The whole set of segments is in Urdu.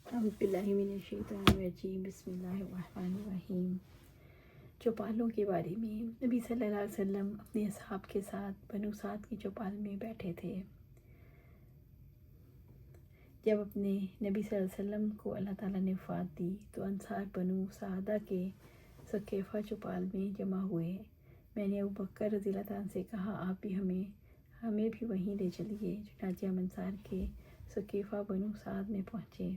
اعوذ باللہ من الشیطان الرجیم، بسم اللہ الرحمن الرحیم۔ چوپالوں کے بارے میں نبی صلی اللہ علیہ وسلم اپنے اصحاب کے ساتھ بنو سعد کی چوپال میں بیٹھے تھے۔ جب اپنے نبی صلی اللہ علیہ وسلم کو اللہ تعالیٰ نے وفات دی تو انصار بنو سعدہ کے ثقیفہ چوپال میں جمع ہوئے۔ میں نے ابوبکر رضی اللہ تعالیٰ سے کہا، آپ بھی ہمیں بھی وہیں لے چلیے۔ چنانچہ ہم انصار کے ثقیفہ بنو سعد میں پہنچے۔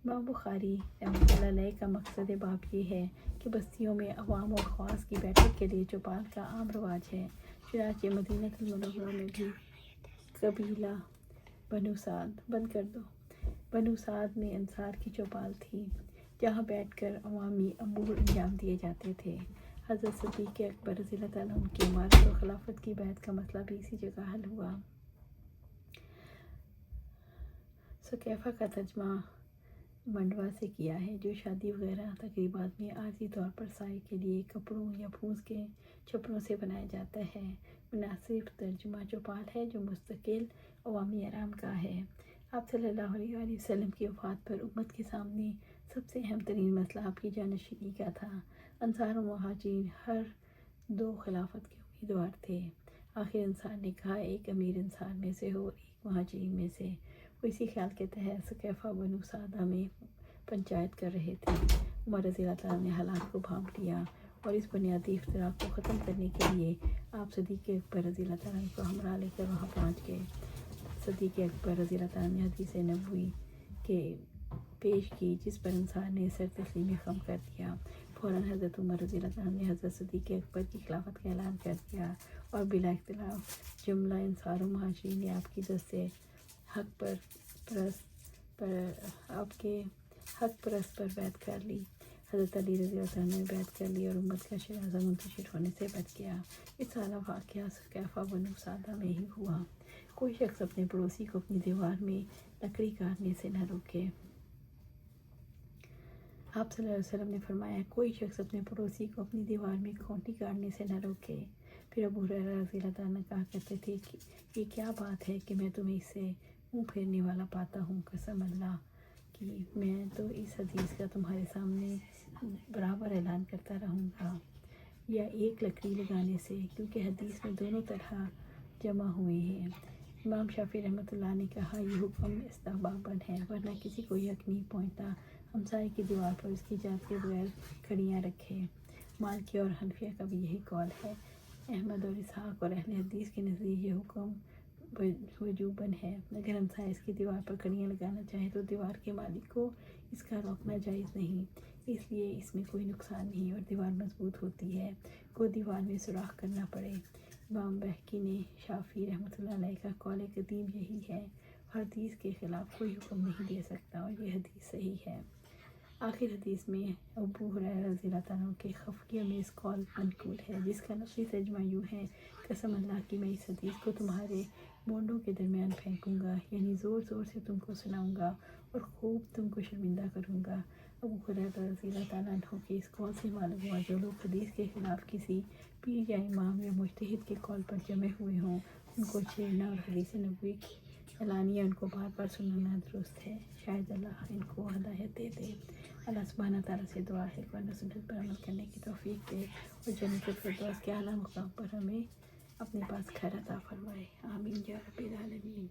امام بخاری رحمۃ اللہ علیہ کا مقصد باب یہ ہے کہ بستیوں میں عوام اور خواص کی بیٹھک کے لیے چوپال کا عام رواج ہے۔ چنانچہ مدینہ المنورہ میں بھی قبیلہ بنو سعد میں انصار کی چوپال تھی، جہاں بیٹھ کر عوامی امور انجام دیے جاتے تھے۔ حضرت صدیق اکبر رضی اللہ تعالیٰ عنہ کی امارت اور خلافت کی بیعت کا مسئلہ بھی اسی جگہ حل ہوا۔ ثقیفہ کا ترجمہ منڈوا سے کیا ہے، جو شادی وغیرہ تقریبات میں عارضی طور پر سائے کے لیے کپڑوں یا پھوس کے چھپروں سے بنایا جاتا ہے۔ مناسب ترجمہ چوپال ہے، جو مستقل عوامی آرام گاہ ہے۔ آپ صلی اللہ علیہ وآلہ وسلم کی وفات پر امت کے سامنے سب سے اہم ترین مسئلہ آپ کی جانشینی کا تھا۔ انصار و مہاجرین ہر دو خلافت کے امیدوار تھے۔ آخر انصار نے کہا، ایک امیر انصار میں سے ہو اور ایک مہاجرین میں سے۔ وہ اسی خیال کے تحت ثقیفہ بنو سعدہ میں پنچایت کر رہے تھے۔ عمر رضی اللہ تعالیٰ نے حالات کو بھانپ لیا اور اس بنیادی افتراق کو ختم کرنے کے لیے آپ صدیق اکبر رضی اللہ تعالیٰ کو ہمراہ لے کر وہاں پہنچ گئے۔ صدیق اکبر رضی اللہ تعالیٰ نے حدیث نبوی کے پیش کی، جس پر انصار نے سر تسلیم خم کر دیا۔ فوراً حضرت عمر رضی اللہ تعالیٰ نے حضرت صدیق اکبر کی خلافت کا اعلان کر دیا اور بلا اختلاف جملہ انصار و مہاجرین نے آپ کی دست حق پرست پر بیعت کر لی۔ حضرت علی رضی اللہ عنہ نے بیعت کر لی اور امت کا شرازہ منتشر ہونے سے بچ گیا۔ اس سالہ واقعہ ثقیفہ بنو سعدہ میں ہی ہوا۔ کوئی شخص اپنے پڑوسی کو اپنی دیوار میں لکڑی کاٹنے سے نہ روکے۔ آپ صلی اللہ علیہ وسلم نے فرمایا، کوئی شخص اپنے پڑوسی کو اپنی دیوار میں کھوٹی کاٹنے سے نہ روکے۔ پھر ابو ہریرہ رضی اللہ تعالیٰ کہا کرتے تھے کہ یہ کیا بات ہے کہ میں تمہیں اس سے منہ پھیرنے والا پاتا ہوں، قسم اللہ کی میں تو اس حدیث کا تمہارے سامنے برابر اعلان کرتا رہوں گا، یا ایک لکڑی لگانے سے، کیونکہ حدیث میں دونوں طرح جمع ہوئے ہیں۔ امام شافعی رحمۃ اللہ نے کہا، یہ حکم استحباباً ہے، ورنہ کسی کو حق نہیں پہنچتا ہمسائے کی دیوار پر اس کی اجازت کے بغیر کھڑیاں رکھے۔ مالکی اور حنفیہ کا بھی یہی قول ہے۔ احمد اور اسحاق اور اہل حدیث کے نزدیک یہ حکم وجوباً ہے۔ اگر ہمسائے اس کی دیوار پر کھڑیاں لگانا چاہے تو دیوار کے مالک کو اس کا روکنا جائز نہیں، اس لیے اس میں کوئی نقصان نہیں اور دیوار مضبوط ہوتی ہے، کو دیوار میں سوراخ کرنا پڑے۔ امام بہقی نے شافعی رحمۃ اللہ علیہ کا قول قدیم یہی ہے، اور حدیث کے خلاف کوئی حکم نہیں دے سکتا، اور یہ حدیث صحیح ہے۔ آخر حدیث میں ابو ہریرہ رضی اللہ تعالیٰ کے خفیہ میں اس قول منقول ہے، جس کا لفظی ترجمہ یوں ہے، قسم اللہ کی میں اس حدیث کو تمہارے مونڈوں کے درمیان پھینکوں گا، یعنی زور زور سے تم کو سناؤں گا اور خوب تم کو شرمندہ کروں گا۔ ابو ہریرہ رضی اللہ تعالیٰ عنہ کے اس قول سے معلوم ہوا، جو لوگ حدیث کے خلاف کسی پیر یا امام یا مجتہد کے قول پر جمع ہوئے ہوں، ان کو چھیڑنا اور حدیث نبوی اعلانیہ ان کو بار بار سنانا درست ہے۔ شاید اللہ ان کو ہدایت دے دے۔ اللہ سبحانہ تعالیٰ سے دعا ہے کہ قرآن و سنت پر عمل کرنے کی توفیق دے اور جنت الفردوس کے اعلیٰ مقام پر ہمیں اپنے پاس خیر عطا فرمائے۔ آمین یا رب العالمین۔